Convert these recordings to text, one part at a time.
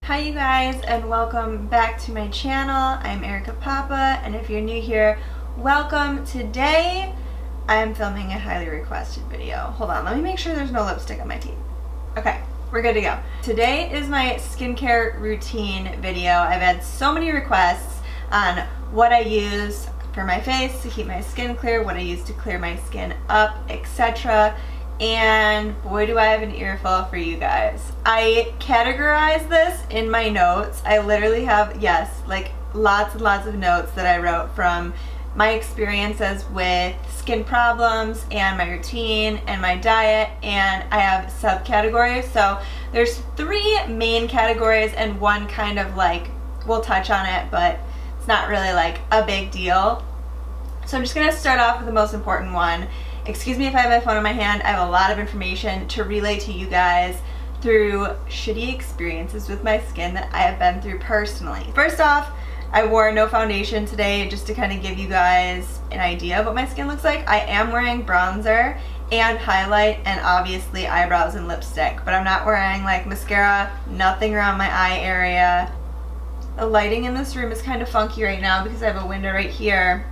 Hi you guys, and welcome back to my channel. I'm Erika Papa, and if you're new here, welcome. Today I'm filming a highly requested video. Hold on, let me make sure there's no lipstick on my teeth. Okay, we're good to go. Today is my skincare routine video. I've had so many requests on what I use for my face to keep my skin clear, what I use to clear my skin up, etc. And boy do I have an earful for you guys. I categorize this in my notes. I literally have, yes, like lots and lots of notes that I wrote from my experiences with skin problems and my routine and my diet, and I have subcategories. So there's 3 main categories and one kind of like, we'll touch on it, but it's not really like a big deal. So I'm just gonna start off with the most important one. Excuse me if I have my phone in my hand. I have a lot of information to relay to you guys through shitty experiences with my skin that I have been through personally. First off, I wore no foundation today just to kind of give you guys an idea of what my skin looks like. I am wearing bronzer and highlight and obviously eyebrows and lipstick, but I'm not wearing like mascara, nothing around my eye area. The lighting in this room is kind of funky right now because I have a window right here.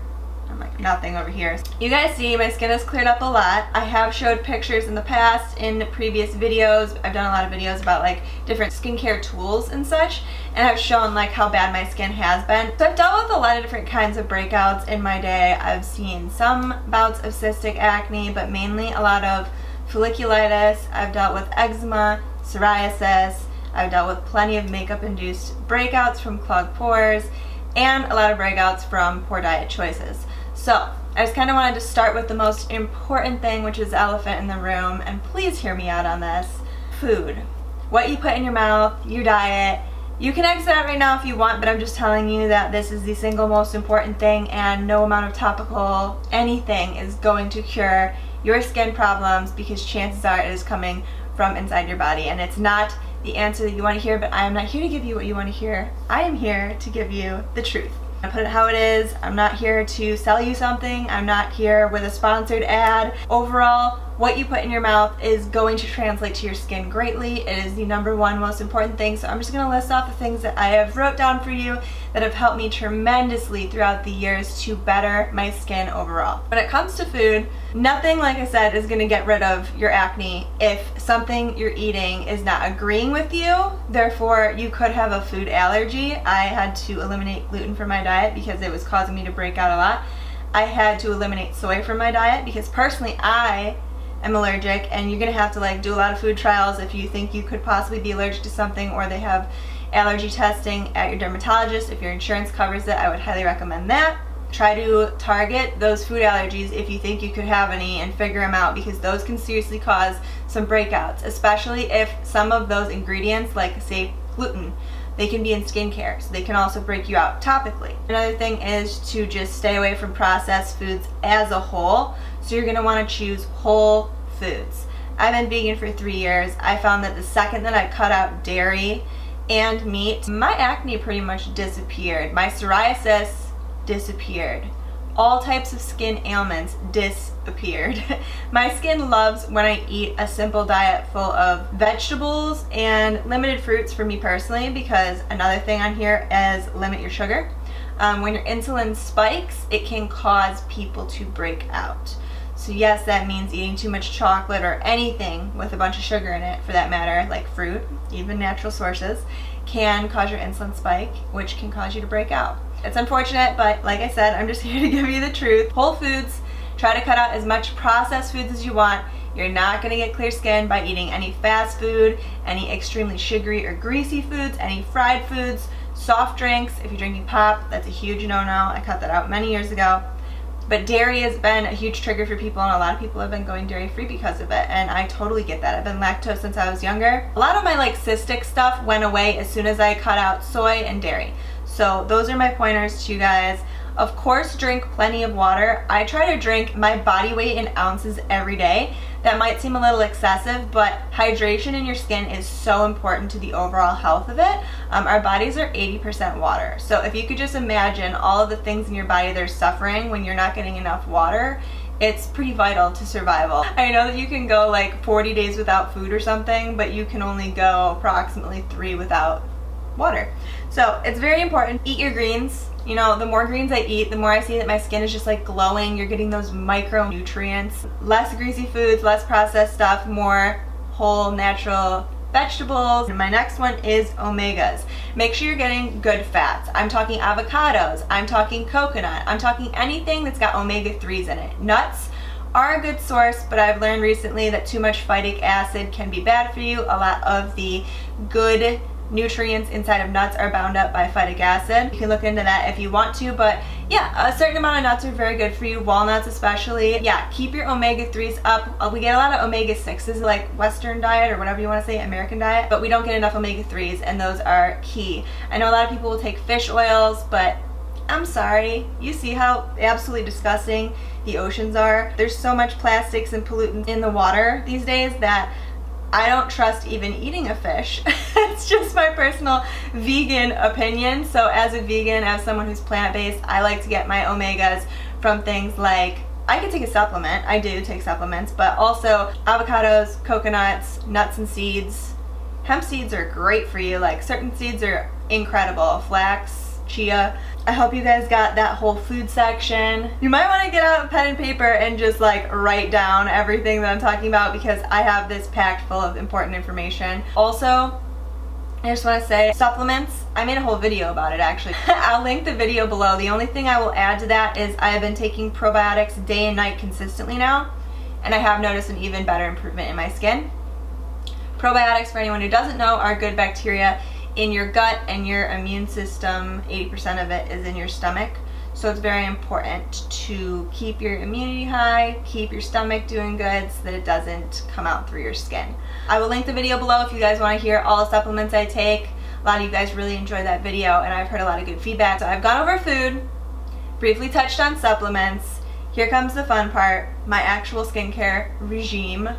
I'm like nothing over here. You guys see my skin has cleared up a lot. I have showed pictures in the past in previous videos. I've done a lot of videos about like different skincare tools and such, and I've shown like how bad my skin has been. So I've dealt with a lot of different kinds of breakouts in my day. I've seen some bouts of cystic acne, but mainly a lot of folliculitis. I've dealt with eczema, psoriasis. I've dealt with plenty of makeup induced breakouts from clogged pores, and a lot of breakouts from poor diet choices. So I just kind of wanted to start with the most important thing, which is the elephant in the room, and please hear me out on this. Food. What you put in your mouth, your diet. You can exit out right now if you want, but I'm just telling you that this is the single most important thing, and no amount of topical anything is going to cure your skin problems, because chances are it is coming from inside your body, and it's not the answer that you want to hear, but I am not here to give you what you want to hear. I am here to give you the truth. I put it how it is. I'm not here to sell you something. I'm not here with a sponsored ad. Overall, what you put in your mouth is going to translate to your skin greatly. It is the #1 most important thing. So I'm just going to list off the things that I have wrote down for you that have helped me tremendously throughout the years to better my skin overall. When it comes to food, nothing, like I said, is going to get rid of your acne if something you're eating is not agreeing with you. Therefore, you could have a food allergy. I had to eliminate gluten from my diet because it was causing me to break out a lot. I had to eliminate soy from my diet because personally I am allergic, and you're gonna have to like do a lot of food trials if you think you could possibly be allergic to something, or they have allergy testing at your dermatologist. If your insurance covers it, I would highly recommend that. Try to target those food allergies if you think you could have any and figure them out, because those can seriously cause some breakouts, especially if some of those ingredients, like say gluten, they can be in skincare, so they can also break you out topically. Another thing is to just stay away from processed foods as a whole. So you're gonna wanna choose whole foods. I've been vegan for 3 years. I found that the second that I cut out dairy and meat, my acne pretty much disappeared. My psoriasis disappeared. All types of skin ailments disappeared. My skin loves when I eat a simple diet full of vegetables and limited fruits for me personally, because another thing on here is limit your sugar. When your insulin spikes, it can cause people to break out. So yes, that means eating too much chocolate or anything with a bunch of sugar in it, for that matter, like fruit, even natural sources, can cause your insulin spike, which can cause you to break out. It's unfortunate, but like I said, I'm just here to give you the truth. Whole foods. Try to cut out as much processed foods as you want. You're not going to get clear skin by eating any fast food, any extremely sugary or greasy foods, any fried foods, soft drinks. If you're drinking pop, that's a huge no-no. I cut that out many years ago. But dairy has been a huge trigger for people, and a lot of people have been going dairy free because of it, and I totally get that. I've been lactose since I was younger. A lot of my like cystic stuff went away as soon as I cut out soy and dairy. So those are my pointers to you guys. Of course, drink plenty of water. I try to drink my body weight in ounces every day. That might seem a little excessive, but hydration in your skin is so important to the overall health of it. Our bodies are 80% water. So if you could just imagine all of the things in your body that are suffering when you're not getting enough water, it's pretty vital to survival. I know that you can go like 40 days without food or something, but you can only go approximately 3 without water. So it's very important. Eat your greens. You know, the more greens I eat, the more I see that my skin is just like glowing. You're getting those micronutrients. Less greasy foods, less processed stuff, more whole, natural vegetables. And my next one is omegas. Make sure you're getting good fats. I'm talking avocados, I'm talking coconut, I'm talking anything that's got omega-3s in it. Nuts are a good source, but I've learned recently that too much phytic acid can be bad for you. A lot of the good nutrients inside of nuts are bound up by phytic acid. You can look into that if you want to, but yeah, a certain amount of nuts are very good for you, walnuts especially. Yeah, keep your omega-3s up. We get a lot of omega-6s, like Western diet or whatever you want to say, American diet, but we don't get enough omega-3s, and those are key. I know a lot of people will take fish oils, but I'm sorry, you see how absolutely disgusting the oceans are? There's so much plastics and pollutants in the water these days that I don't trust even eating a fish. It's just my personal vegan opinion. So as a vegan, as someone who's plant-based, I like to get my omegas from things like, I could take a supplement, I do take supplements, but also avocados, coconuts, nuts and seeds. Hemp seeds are great for you, like certain seeds are incredible, flax, chia. I hope you guys got that whole food section. You might want to get out a pen and paper and just like write down everything that I'm talking about, because I have this packed full of important information. Also, I just want to say, supplements, I made a whole video about it actually. I'll link the video below. The only thing I will add to that is I have been taking probiotics day and night consistently now, and I have noticed an even better improvement in my skin. Probiotics, for anyone who doesn't know, are good bacteria in your gut and your immune system. 80% of it is in your stomach. So it's very important to keep your immunity high, keep your stomach doing good so that it doesn't come out through your skin. I will link the video below if you guys want to hear all the supplements I take. A lot of you guys really enjoyed that video, and I've heard a lot of good feedback. So I've gone over food, briefly touched on supplements. Here comes the fun part, my actual skincare regime.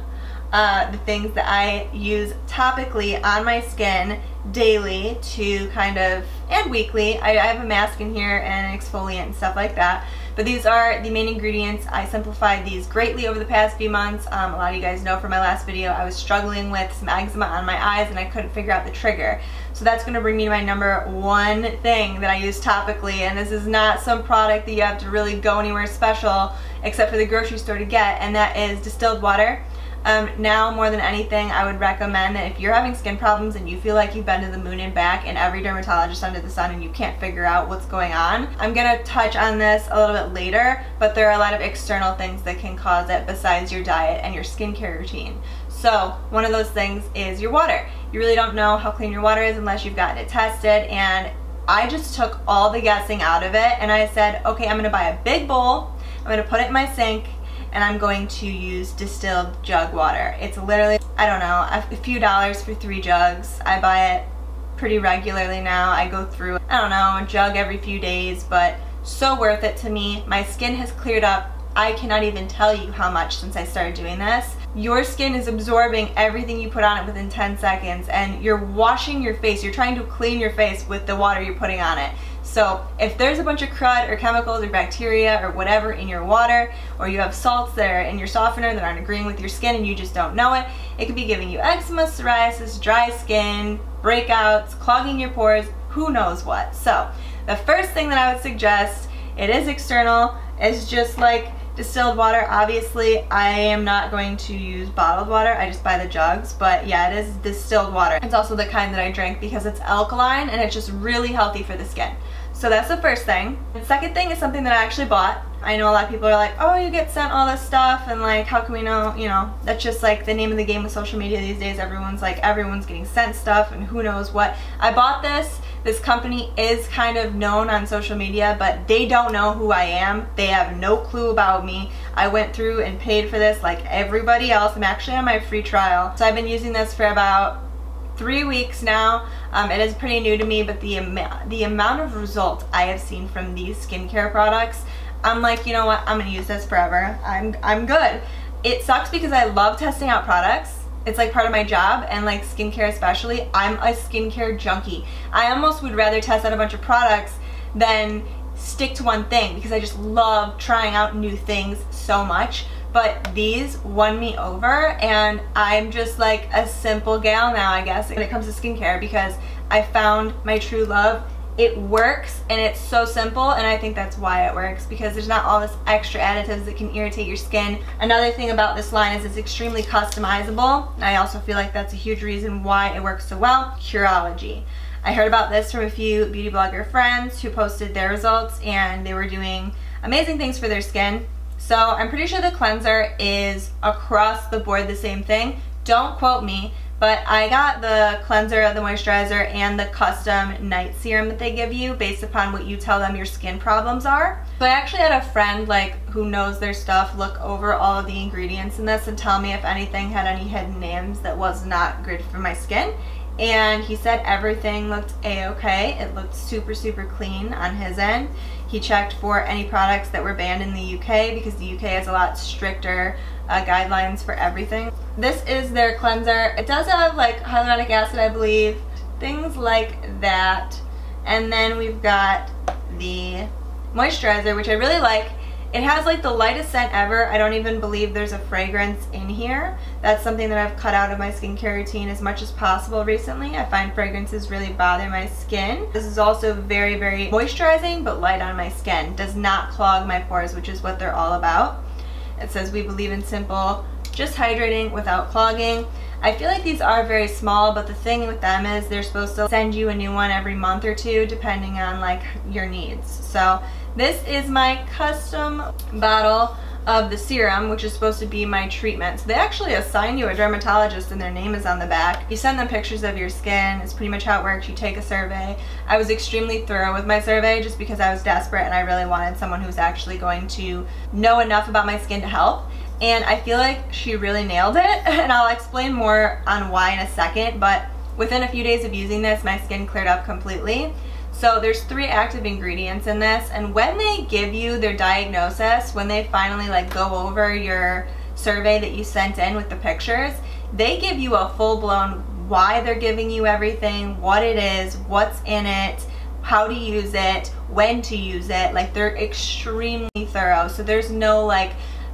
The things that I use topically on my skin daily to kind of, and weekly. I have a mask in here and an exfoliant and stuff like that. But these are the main ingredients. I simplified these greatly over the past few months. A lot of you guys know from my last video I was struggling with some eczema on my eyes and I couldn't figure out the trigger. So that's going to bring me to my number one thing that I use topically, and this is not some product that you have to really go anywhere special except for the grocery store to get, and that is distilled water. Now more than anything, I would recommend that if you're having skin problems and you feel like you've been to the moon and back and every dermatologist under the sun and you can't figure out what's going on, I'm going to touch on this a little bit later, but there are a lot of external things that can cause it besides your diet and your skincare routine. So one of those things is your water. You really don't know how clean your water is unless you've gotten it tested, and I just took all the guessing out of it and I said, okay, I'm going to buy a big bowl, I'm going to put it in my sink, and I'm going to use distilled jug water. It's literally, I don't know, a few dollars for 3 jugs. I buy it pretty regularly now. I go through, I don't know, a jug every few days, but so worth it to me. My skin has cleared up. I cannot even tell you how much since I started doing this. Your skin is absorbing everything you put on it within 10 seconds, and you're washing your face. You're trying to clean your face with the water you're putting on it. So if there's a bunch of crud or chemicals or bacteria or whatever in your water, or you have salts that are in your softener that aren't agreeing with your skin and you just don't know it, it could be giving you eczema, psoriasis, dry skin, breakouts, clogging your pores, who knows what. So the first thing that I would suggest, it is external, is just like distilled water. Obviously I am not going to use bottled water, I just buy the jugs, but yeah, it is distilled water. It's also the kind that I drink because it's alkaline and it's just really healthy for the skin. So that's the first thing. The second thing is something that I actually bought. I know a lot of people are like, oh, you get sent all this stuff, and like, how can we know? You know, that's just like the name of the game with social media these days. Everyone's getting sent stuff and who knows what. I bought this. This company is kind of known on social media, but they don't know who I am. They have no clue about me. I went through and paid for this like everybody else. I'm actually on my free trial. So I've been using this for about 3 weeks now. It is pretty new to me, but the amount of results I have seen from these skincare products, I'm like, you know what, I'm gonna use this forever. I'm good. It sucks because I love testing out products. It's like part of my job, and like skincare especially, I'm a skincare junkie. I almost would rather test out a bunch of products than stick to one thing because I just love trying out new things so much. But these won me over, and I'm just like a simple gal now, I guess, when it comes to skincare, because I found my true love. It works, and it's so simple, and I think that's why it works, because there's not all this extra additives that can irritate your skin. Another thing about this line is it's extremely customizable. I also feel like that's a huge reason why it works so well. Curology. I heard about this from a few beauty blogger friends who posted their results, and they were doing amazing things for their skin. So I'm pretty sure the cleanser is across the board the same thing. Don't quote me. But I got the cleanser, the moisturizer, and the custom night serum that they give you based upon what you tell them your skin problems are. So I actually had a friend who knows their stuff look over all of the ingredients in this and tell me if anything had any hidden names that was not good for my skin. And he said everything looked a-okay. It looked super, super clean on his end. He checked for any products that were banned in the UK because the UK has a lot stricter guidelines for everything. This is their cleanser. It does have hyaluronic acid, I believe, things like that. And then we've got the moisturizer, which I really like. It has the lightest scent ever. I don't even believe there's a fragrance in here. That's something that I've cut out of my skincare routine as much as possible recently. I find fragrances really bother my skin. This is also very, very moisturizing, but light on my skin. Does not clog my pores, which is what they're all about. It says we believe in simple, just hydrating without clogging. I feel like these are very small, but the thing with them is they're supposed to send you a new one every month or two depending on your needs. So this is my custom bottle of the serum, which is supposed to be my treatment. So they actually assign you a dermatologist and their name is on the back. You send them pictures of your skin. It's pretty much how it works. You take a survey. I was extremely thorough with my survey just because I was desperate and I really wanted someone who's actually going to know enough about my skin to help. And I feel like she really nailed it, and I'll explain more on why in a second, but within a few days of using this, my skin cleared up completely. So there's 3 active ingredients in this, and when they give you their diagnosis, when they finally go over your survey that you sent in with the pictures, they give you a full-blown why they're giving you everything, what it is, what's in it, how to use it, when to use it. They're extremely thorough, so there's no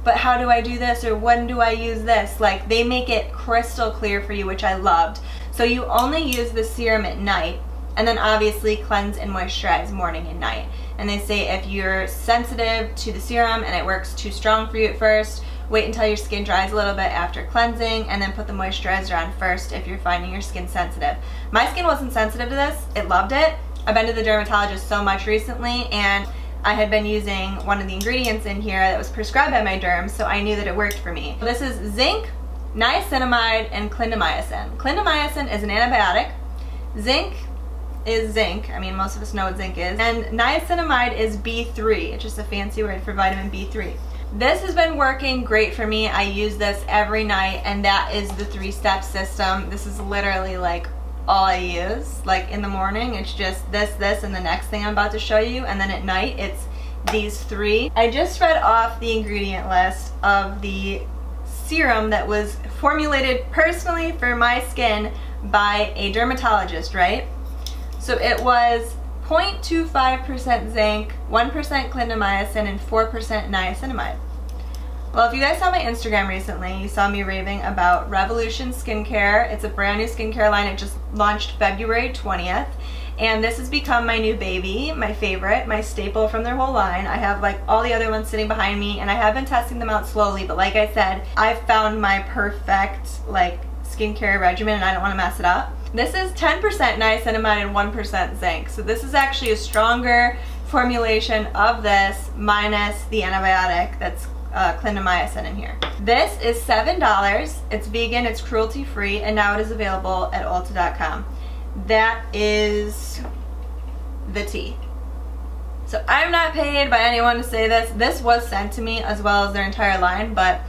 but how do I do this, or when do I use this? They make it crystal clear for you, which I loved. So you only use the serum at night, and then obviously cleanse and moisturize morning and night. And they say if you're sensitive to the serum and it works too strong for you at first, wait until your skin dries a little bit after cleansing, and then put the moisturizer on first if you're finding your skin sensitive. My skin wasn't sensitive to this. It loved it. I've been to the dermatologist so much recently, and I had been using one of the ingredients in here that was prescribed by my derm, so I knew that it worked for me. This is zinc, niacinamide, and clindamycin. Clindamycin is an antibiotic. Zinc is zinc. I mean, most of us know what zinc is. And niacinamide is B3. It's just a fancy word for vitamin B3. This has been working great for me. I use this every night, and that is the 3-step system. This is literally all I use. In the morning, it's just this, and the next thing I'm about to show you, and then at night, it's these 3. I just read off the ingredient list of the serum that was formulated personally for my skin by a dermatologist, right? So it was 0.25% zinc, 1% clindamycin, and 4% niacinamide. Well, if you guys saw my Instagram recently, you saw me raving about Revolution Skincare. It's a brand new skincare line. It just launched February 20th. And this has become my new baby, my favorite, my staple from their whole line. I have all the other ones sitting behind me, and I have been testing them out slowly, but like I said, I've found my perfect skincare regimen, and I don't want to mess it up. This is 10% niacinamide and 1% zinc. So this is actually a stronger formulation of this minus the antibiotic that's clindamycin in here. This is $7. It's vegan, it's cruelty free, and now it is available at Ulta.com. That is the tea. So I'm not paid by anyone to say this. This was sent to me as well as their entire line, but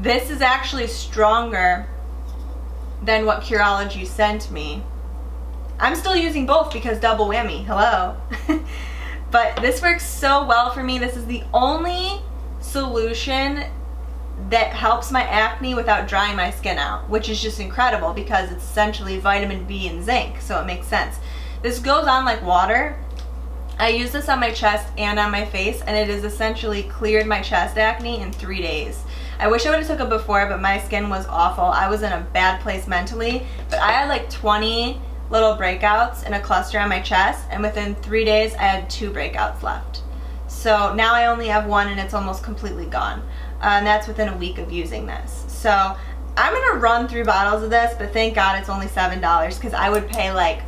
this is actually stronger than what Curology sent me. I'm still using both because double whammy, hello. But this works so well for me. This is the only solution that helps my acne without drying my skin out, which is just incredible because it's essentially vitamin B and zinc, so it makes sense. This goes on like water. I use this on my chest and on my face, and it has essentially cleared my chest acne in 3 days. I wish I would have took it before, but my skin was awful. I was in a bad place mentally, but I had like 20 little breakouts in a cluster on my chest, and within 3 days I had 2 breakouts left. So now I only have 1 and it's almost completely gone. And that's within a week of using this. So I'm gonna run through bottles of this, but thank God it's only $7 because I would pay like,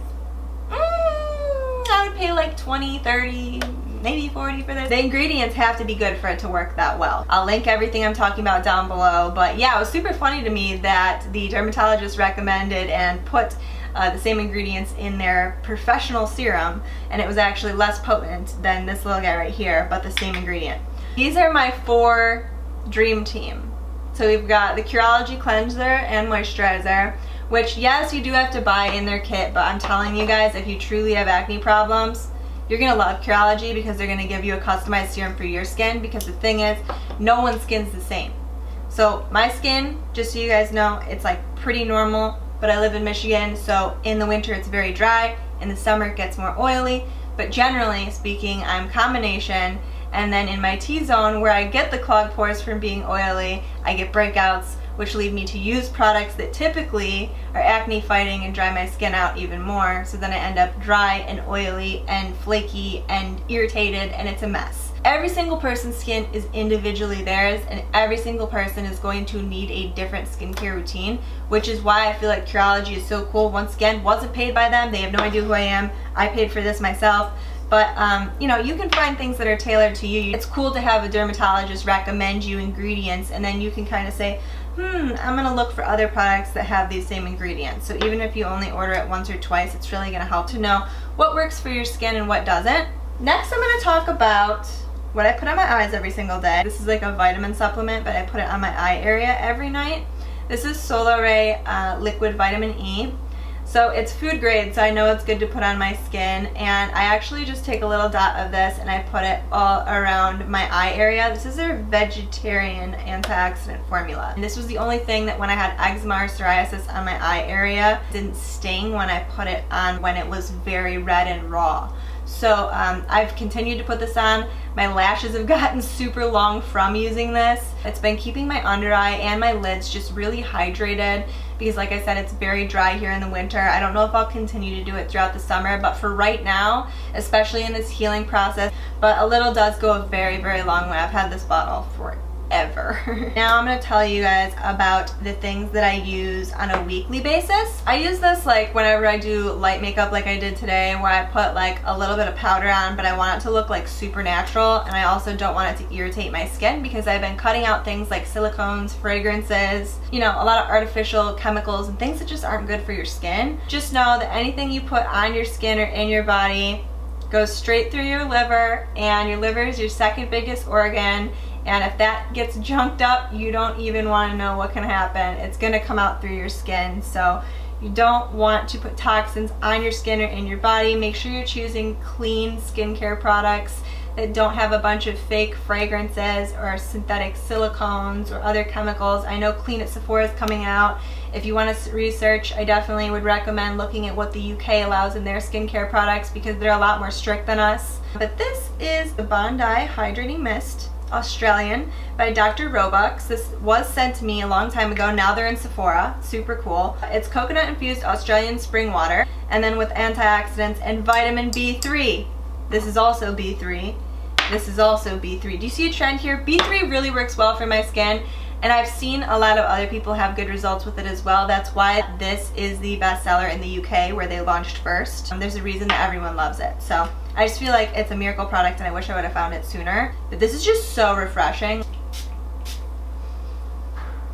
like 20, 30, maybe 40 for this. The ingredients have to be good for it to work that well. I'll link everything I'm talking about down below, but yeah, it was super funny to me that the dermatologist recommended and put the same ingredients in their professional serum, and it was actually less potent than this little guy right here, but the same ingredient. These are my 4 dream team. So we've got the Curology cleanser and moisturizer, which yes, you do have to buy in their kit, but I'm telling you guys, if you truly have acne problems, you're gonna love Curology because they're gonna give you a customized serum for your skin, because the thing is, no one's skin's the same. So my skin, just so you guys know, it's like pretty normal, but I live in Michigan, so in the winter it's very dry, in the summer it gets more oily, but generally speaking, I'm combination, and then in my T-zone where I get the clogged pores from being oily, I get breakouts, which lead me to use products that typically are acne fighting and dry my skin out even more, so then I end up dry and oily and flaky and irritated, and it's a mess. Every single person's skin is individually theirs, and every single person is going to need a different skincare routine, which is why I feel like Curology is so cool. Once again, wasn't paid by them, they have no idea who I am, I paid for this myself. But, you know, you can find things that are tailored to you. It's cool to have a dermatologist recommend you ingredients, and then you can kind of say, I'm gonna look for other products that have these same ingredients. So even if you only order it once or twice, it's really gonna help to know what works for your skin and what doesn't. Next, I'm gonna talk about what I put on my eyes every single day. This is like a vitamin supplement, but I put it on my eye area every night. This is Solaray Liquid Vitamin E. So it's food grade, so I know it's good to put on my skin, and I actually just take a little dot of this and I put it all around my eye area. This is their vegetarian antioxidant formula. And this was the only thing that when I had eczema or psoriasis on my eye area, didn't sting when I put it on when it was very red and raw. So I've continued to put this on. My lashes have gotten super long from using this. It's been keeping my under eye and my lids just really hydrated because, like I said, it's very dry here in the winter. I don't know if I'll continue to do it throughout the summer, but for right now, especially in this healing process, but a little does go a very, very long way. I've had this bottle forever. Now I'm going to tell you guys about the things that I use on a weekly basis. I use this like whenever I do light makeup like I did today, where I put like a little bit of powder on, but I want it to look like super natural, and I also don't want it to irritate my skin because I've been cutting out things like silicones, fragrances, you know, a lot of artificial chemicals and things that just aren't good for your skin. Just know that anything you put on your skin or in your body goes straight through your liver, and your liver is your second biggest organ. And if that gets junked up, you don't even want to know what can happen. It's going to come out through your skin. So you don't want to put toxins on your skin or in your body. Make sure you're choosing clean skincare products that don't have a bunch of fake fragrances or synthetic silicones or other chemicals. I know Clean at Sephora is coming out. If you want to research, I definitely would recommend looking at what the UK allows in their skincare products because they're a lot more strict than us. But this is the Bondi Hydrating Mist, Australian, by Dr. Roebuck. This was sent to me a long time ago. Now they're in Sephora. Super cool. It's coconut infused Australian spring water, and then with antioxidants and vitamin B3. This is also B3. This is also B3. Do you see a trend here? B3 really works well for my skin, and I've seen a lot of other people have good results with it as well. That's why this is the bestseller in the UK, where they launched first. There's a reason that everyone loves it. So I just feel like it's a miracle product, and I wish I would have found it sooner. But this is just so refreshing.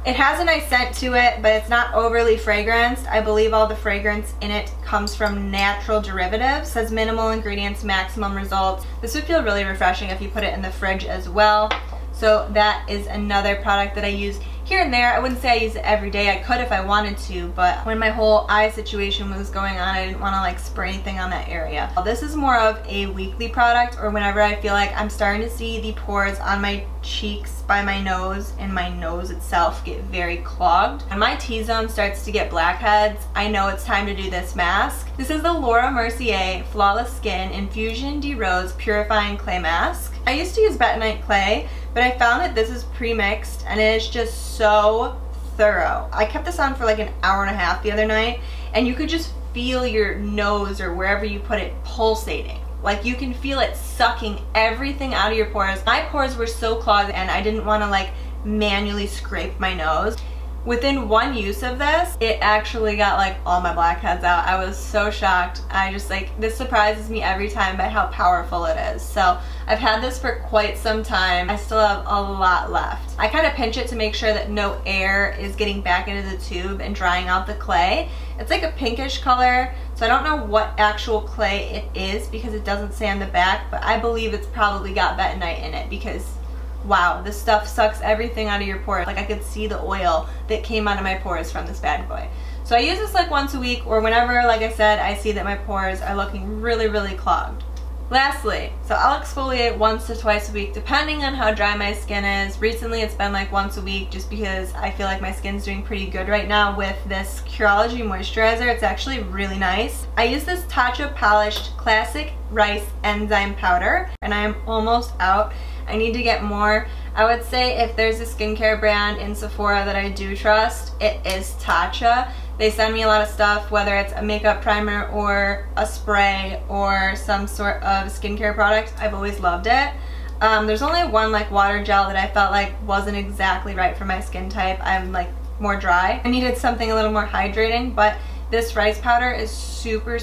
It has a nice scent to it, but it's not overly fragranced. I believe all the fragrance in it comes from natural derivatives. It says minimal ingredients, maximum results. This would feel really refreshing if you put it in the fridge as well. So that is another product that I use here and there. I wouldn't say I use it every day. I could if I wanted to, but when my whole eye situation was going on, I didn't want to like spray anything on that area. This is more of a weekly product, or whenever I feel like I'm starting to see the pores on my cheeks by my nose and my nose itself get very clogged. When my T-zone starts to get blackheads, I know it's time to do this mask. This is the Laura Mercier Flawless Skin Infusion de Rose Purifying Clay Mask. I used to use bentonite clay, but I found that this is pre-mixed and it is just so thorough. I kept this on for like an hour and a half the other night, and you could just feel your nose or wherever you put it pulsating. Like you can feel it sucking everything out of your pores. My pores were so clogged and I didn't want to like manually scrape my nose. Within one use of this, it actually got like all my blackheads out. I was so shocked. I just like, this surprises me every time by how powerful it is. So I've had this for quite some time. I still have a lot left. I kind of pinch it to make sure that no air is getting back into the tube and drying out the clay. It's like a pinkish color, so I don't know what actual clay it is because it doesn't say on the back, but I believe it's probably got bentonite in it because wow, this stuff sucks everything out of your pores. Like I could see the oil that came out of my pores from this bad boy. So I use this like once a week or whenever, like I said, I see that my pores are looking really clogged. Lastly, so I'll exfoliate once to twice a week depending on how dry my skin is. Recently it's been like once a week just because I feel like my skin's doing pretty good right now with this Curology moisturizer. It's actually really nice. I use this Tatcha Polished Classic Rice Enzyme Powder and I am almost out. I need to get more. I would say if there's a skincare brand in Sephora that I do trust, it is Tatcha. They send me a lot of stuff, whether it's a makeup primer or a spray or some sort of skincare product. I've always loved it. There's only one like water gel that I felt like wasn't exactly right for my skin type. I'm like more dry. I needed something a little more hydrating, but this rice powder is super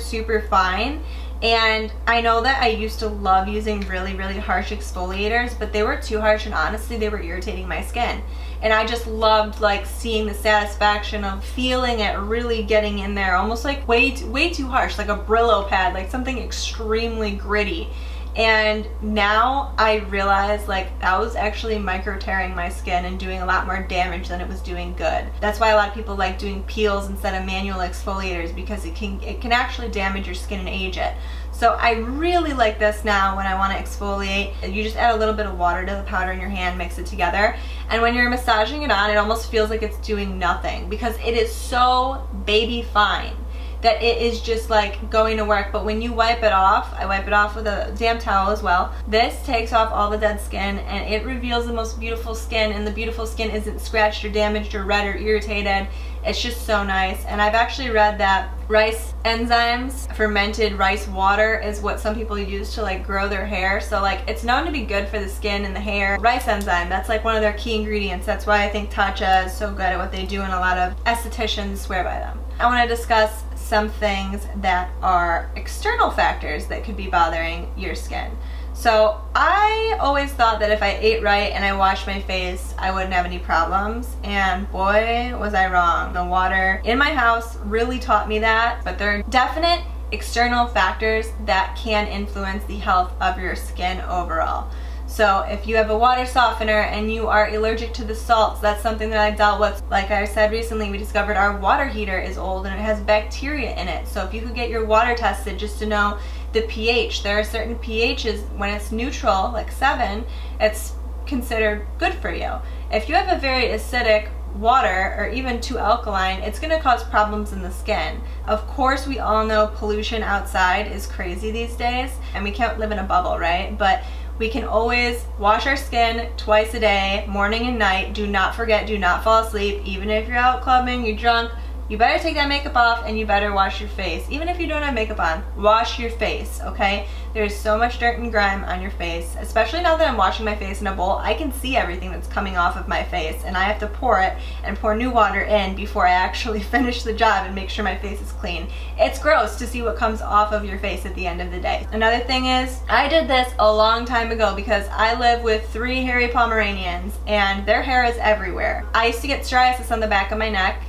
fine. And I know that I used to love using really harsh exfoliators, but they were too harsh and honestly they were irritating my skin. And I just loved like seeing the satisfaction of feeling it really getting in there, almost like way too harsh, like a Brillo pad, like something extremely gritty. And now I realize like that was actually micro tearing my skin and doing a lot more damage than it was doing good. That's why a lot of people like doing peels instead of manual exfoliators because it can actually damage your skin and age it. So I really like this now when I want to exfoliate. You just add a little bit of water to the powder in your hand, mix it together, and when you're massaging it on, it almost feels like it's doing nothing because it is so baby fine that it is just like going to work. But when you wipe it off, I wipe it off with a damp towel as well. This takes off all the dead skin and it reveals the most beautiful skin, and the beautiful skin isn't scratched or damaged or red or irritated. It's just so nice. And I've actually read that rice enzymes, fermented rice water, is what some people use to like grow their hair. So like it's known to be good for the skin and the hair. Rice enzyme, that's like one of their key ingredients. That's why I think Tatcha is so good at what they do, and a lot of estheticians swear by them. I want to discuss some things that are external factors that could be bothering your skin. So I always thought that if I ate right and I washed my face, I wouldn't have any problems, and boy was I wrong. The water in my house really taught me that, but there are definite external factors that can influence the health of your skin overall. So if you have a water softener and you are allergic to the salts, that's something that I dealt with. Like I said recently, we discovered our water heater is old and it has bacteria in it. So if you could get your water tested just to know the pH. There are certain pHs, when it's neutral, like 7, it's considered good for you. If you have a very acidic water or even too alkaline, it's going to cause problems in the skin. Of course, we all know pollution outside is crazy these days and we can't live in a bubble, right? But we can always wash our skin twice a day, morning and night. Do not forget, do not fall asleep. Even if you're out clubbing, you're drunk, you better take that makeup off and you better wash your face. Even if you don't have makeup on, wash your face, okay? There's so much dirt and grime on your face, especially now that I'm washing my face in a bowl. I can see everything that's coming off of my face and I have to pour it and pour new water in before I actually finish the job and make sure my face is clean. It's gross to see what comes off of your face at the end of the day. Another thing is, I did this a long time ago because I live with 3 hairy Pomeranians and their hair is everywhere. I used to get psoriasis on the back of my neck,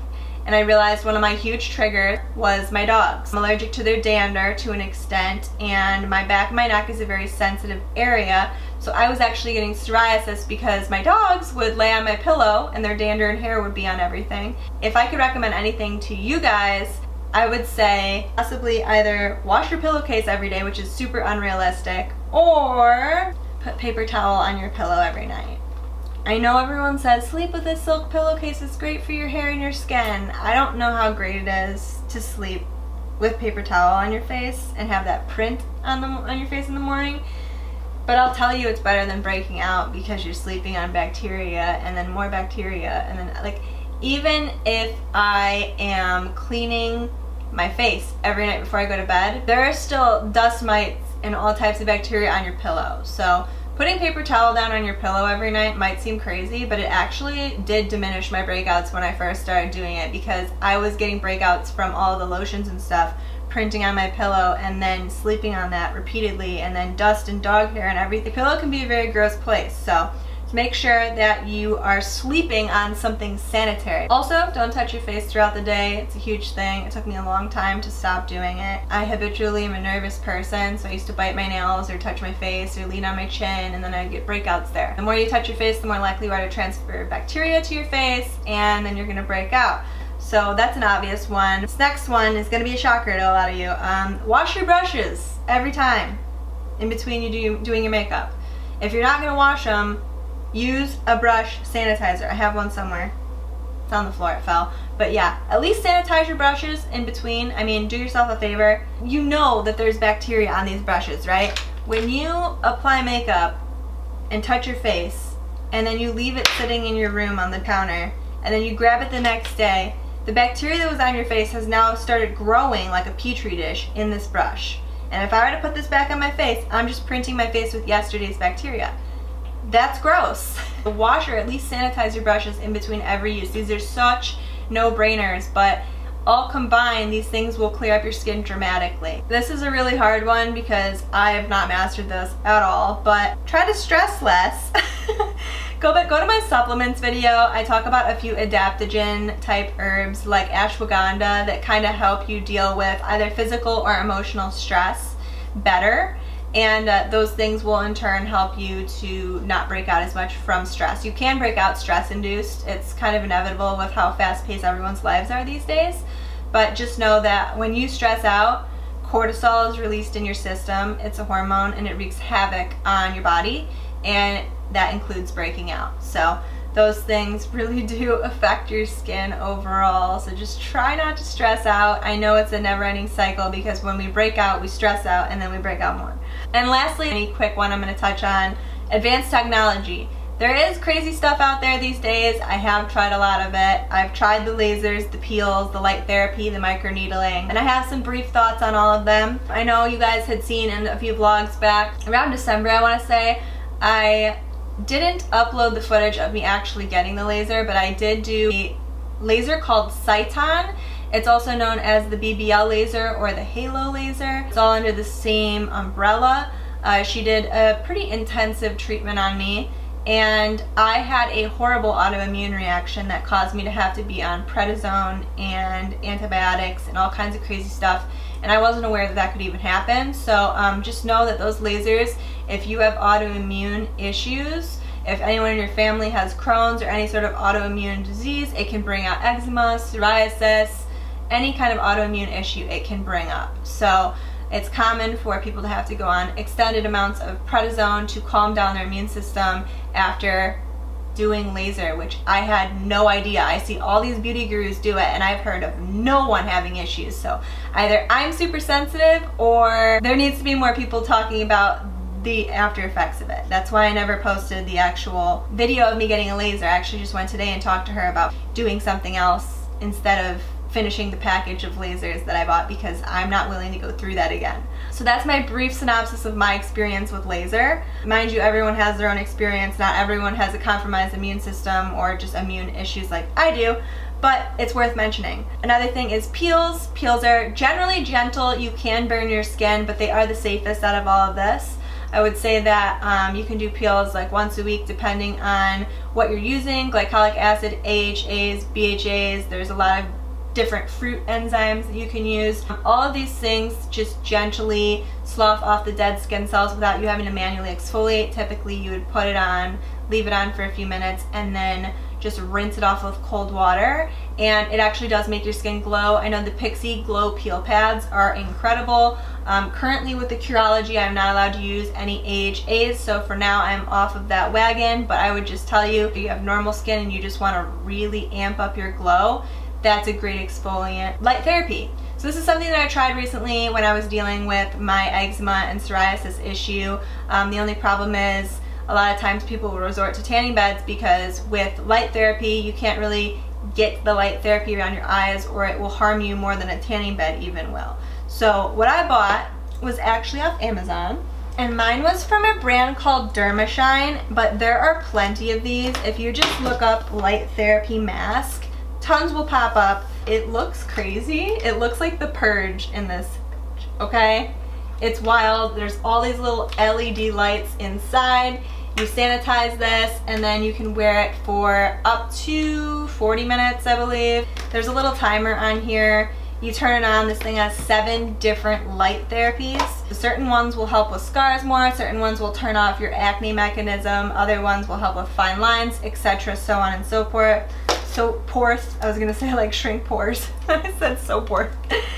and I realized one of my huge triggers was my dogs. I'm allergic to their dander to an extent, and my back of my neck is a very sensitive area, so I was actually getting psoriasis because my dogs would lay on my pillow and their dander and hair would be on everything. If I could recommend anything to you guys, I would say possibly either wash your pillowcase every day, which is super unrealistic, or put paper towel on your pillow every night. I know everyone says sleep with a silk pillowcase, is great for your hair and your skin. I don't know how great it is to sleep with paper towel on your face and have that print on your face in the morning, but I'll tell you it's better than breaking out because you're sleeping on bacteria and then more bacteria, and then like even if I am cleaning my face every night before I go to bed, there are still dust mites and all types of bacteria on your pillow. So putting paper towel down on your pillow every night might seem crazy, but it actually did diminish my breakouts when I first started doing it, because I was getting breakouts from all the lotions and stuff printing on my pillow and then sleeping on that repeatedly, and then dust and dog hair and everything. The pillow can be a very gross place, so make sure that you are sleeping on something sanitary. Also, don't touch your face throughout the day. It's a huge thing. It took me a long time to stop doing it. I habitually am a nervous person, so I used to bite my nails or touch my face or lean on my chin, and then I'd get breakouts there. The more you touch your face, the more likely you are to transfer bacteria to your face, and then you're gonna break out. So that's an obvious one. This next one is gonna be a shocker to a lot of you. Wash your brushes every time in between you doing your makeup. If you're not gonna wash them, use a brush sanitizer. I have one somewhere. It's on the floor, it fell. But yeah, at least sanitize your brushes in between. I mean, do yourself a favor. You know that there's bacteria on these brushes, right? When you apply makeup and touch your face, and then you leave it sitting in your room on the counter, and then you grab it the next day, the bacteria that was on your face has now started growing like a petri dish in this brush. And if I were to put this back on my face, I'm just printing my face with yesterday's bacteria. That's gross. Wash or at least sanitize your brushes in between every use. These are such no-brainers, but all combined, these things will clear up your skin dramatically. This is a really hard one because I have not mastered this at all, but try to stress less. Go to my supplements video. I talk about a few adaptogen type herbs like ashwagandha that kind of help you deal with either physical or emotional stress better. And those things will in turn help you to not break out as much from stress. You can break out stress induced. It's kind of inevitable with how fast paced everyone's lives are these days. But just know that when you stress out, cortisol is released in your system. It's a hormone and it wreaks havoc on your body, and that includes breaking out. So those things really do affect your skin overall, so just try not to stress out. I know it's a never-ending cycle because when we break out, we stress out, and then we break out more. And lastly, a quick one I'm going to touch on, advanced technology. There is crazy stuff out there these days. I have tried a lot of it. I've tried the lasers, the peels, the light therapy, the microneedling, and I have some brief thoughts on all of them. I know you guys had seen in a few vlogs back, around December I want to say, I didn't upload the footage of me actually getting the laser, but I did do a laser called Cyton. It's also known as the BBL laser or the Halo laser. It's all under the same umbrella. She did a pretty intensive treatment on me, and I had a horrible autoimmune reaction that caused me to have to be on prednisone and antibiotics and all kinds of crazy stuff, and I wasn't aware that that could even happen. So just know that those lasers, if you have autoimmune issues, if anyone in your family has Crohn's or any sort of autoimmune disease, it can bring out eczema, psoriasis, any kind of autoimmune issue it can bring up. So it's common for people to have to go on extended amounts of prednisone to calm down their immune system after doing laser, which I had no idea. I see all these beauty gurus do it, and I've heard of no one having issues. So either I'm super sensitive, or there needs to be more people talking about the after effects of it. That's why I never posted the actual video of me getting a laser. I actually just went today and talked to her about doing something else instead of finishing the package of lasers that I bought, because I'm not willing to go through that again. So that's my brief synopsis of my experience with laser. Mind you, everyone has their own experience. Not everyone has a compromised immune system or just immune issues like I do, but it's worth mentioning. Another thing is peels. Peels are generally gentle. You can burn your skin, but they are the safest out of all of this. I would say that you can do peels like once a week depending on what you're using. Glycolic acid, AHAs, BHAs, there's a lot of different fruit enzymes that you can use. All of these things just gently slough off the dead skin cells without you having to manually exfoliate. Typically you would put it on, leave it on for a few minutes, and then just rinse it off with cold water, and it actually does make your skin glow. I know the Pixi Glow Peel Pads are incredible. Currently with the Curology, I'm not allowed to use any AHAs, so for now I'm off of that wagon, but I would just tell you, if you have normal skin and you just want to really amp up your glow, that's a great exfoliant. Light therapy. So this is something that I tried recently when I was dealing with my eczema and psoriasis issue. The only problem is a lot of times people will resort to tanning beds, because with light therapy you can't really get the light therapy around your eyes, or it will harm you more than a tanning bed even will. So what I bought was actually off Amazon, and mine was from a brand called Dermashine, but there are plenty of these. If you just look up light therapy mask, tons will pop up. It looks crazy. It looks like the Purge in this, okay? It's wild. There's all these little LED lights inside. You sanitize this, and then you can wear it for up to 40 minutes, I believe. There's a little timer on here. You turn it on. This thing has 7 different light therapies. Certain ones will help with scars more, certain ones will turn off your acne mechanism, other ones will help with fine lines, etc., so on and so forth. So pores, I was gonna say like shrink pores. I said so forth.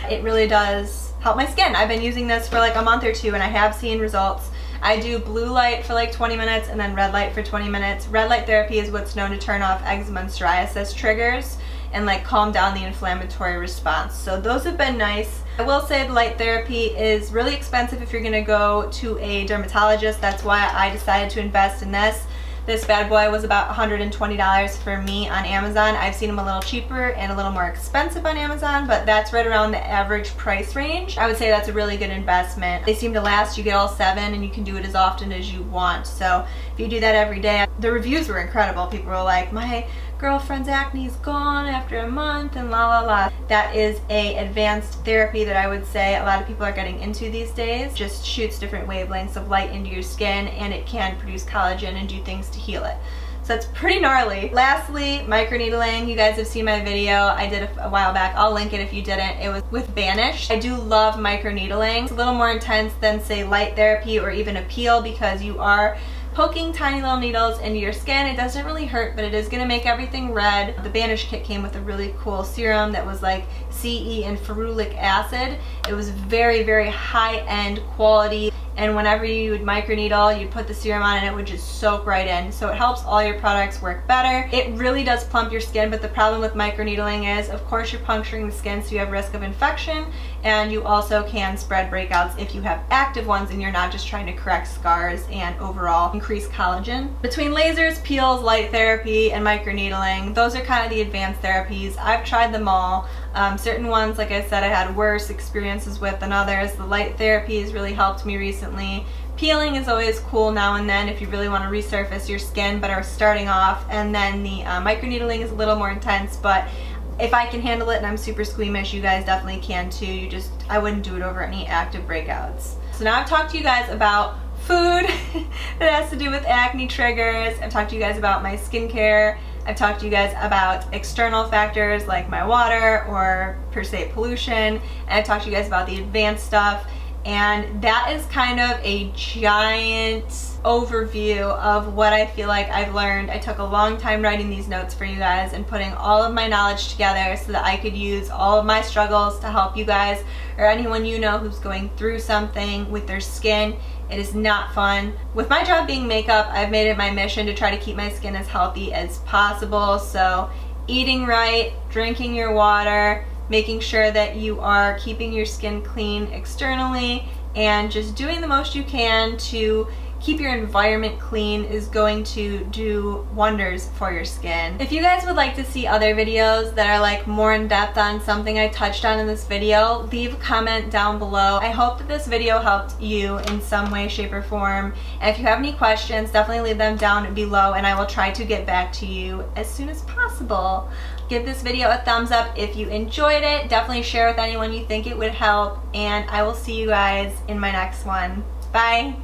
It really does help my skin. I've been using this for like a month or 2, and I have seen results. I do blue light for like 20 minutes and then red light for 20 minutes. Red light therapy is what's known to turn off eczema and psoriasis triggers and like calm down the inflammatory response. So those have been nice. I will say the light therapy is really expensive if you're gonna go to a dermatologist. That's why I decided to invest in this. This bad boy was about $120 for me on Amazon. I've seen them a little cheaper and a little more expensive on Amazon, but that's right around the average price range. I would say that's a really good investment. They seem to last. You get all 7 and you can do it as often as you want. So if you do that every day, the reviews were incredible. People were like, my girlfriend's acne is gone after a month and la la la. That is a advanced therapy that I would say a lot of people are getting into these days. Just shoots different wavelengths of light into your skin, and it can produce collagen and do things to heal it. So it's pretty gnarly. Lastly, microneedling. You guys have seen my video I did a while back. I'll link it if you didn't. It was with Vanish. I do love microneedling. It's a little more intense than say light therapy or even a peel, because you are poking tiny little needles into your skin. It doesn't really hurt, but it is going to make everything red. The Vanish kit came with a really cool serum that was like CE and ferulic acid. It was very, very high-end quality, and whenever you would microneedle, you'd put the serum on and it would just soak right in. So it helps all your products work better. It really does plump your skin, but the problem with microneedling is, of course, you're puncturing the skin, so you have risk of infection, and you also can spread breakouts if you have active ones and you're not just trying to correct scars and overall increase collagen. Between lasers, peels, light therapy, and microneedling, those are kind of the advanced therapies. I've tried them all. Certain ones, like I said, I had worse experiences with than others. The light therapy has really helped me recently. Peeling is always cool now and then if you really want to resurface your skin but are starting off. And then the microneedling is a little more intense, but if I can handle it and I'm super squeamish, you guys definitely can too. I wouldn't do it over any active breakouts. So now I've talked to you guys about food that has to do with acne triggers. I've talked to you guys about my skincare. I've talked to you guys about external factors like my water or per se pollution, and I've talked to you guys about the advanced stuff. And that is kind of a giant overview of what I feel like I've learned. I took a long time writing these notes for you guys and putting all of my knowledge together so that I could use all of my struggles to help you guys or anyone you know who's going through something with their skin. It is not fun. With my job being makeup, I've made it my mission to try to keep my skin as healthy as possible. So eating right, drinking your water, making sure that you are keeping your skin clean externally, and just doing the most you can to keep your environment clean is going to do wonders for your skin. If you guys would like to see other videos that are like more in depth on something I touched on in this video, leave a comment down below. I hope that this video helped you in some way, shape, or form. And if you have any questions, definitely leave them down below and I will try to get back to you as soon as possible. Give this video a thumbs up if you enjoyed it. Definitely share with anyone you think it would help, and I will see you guys in my next one. Bye!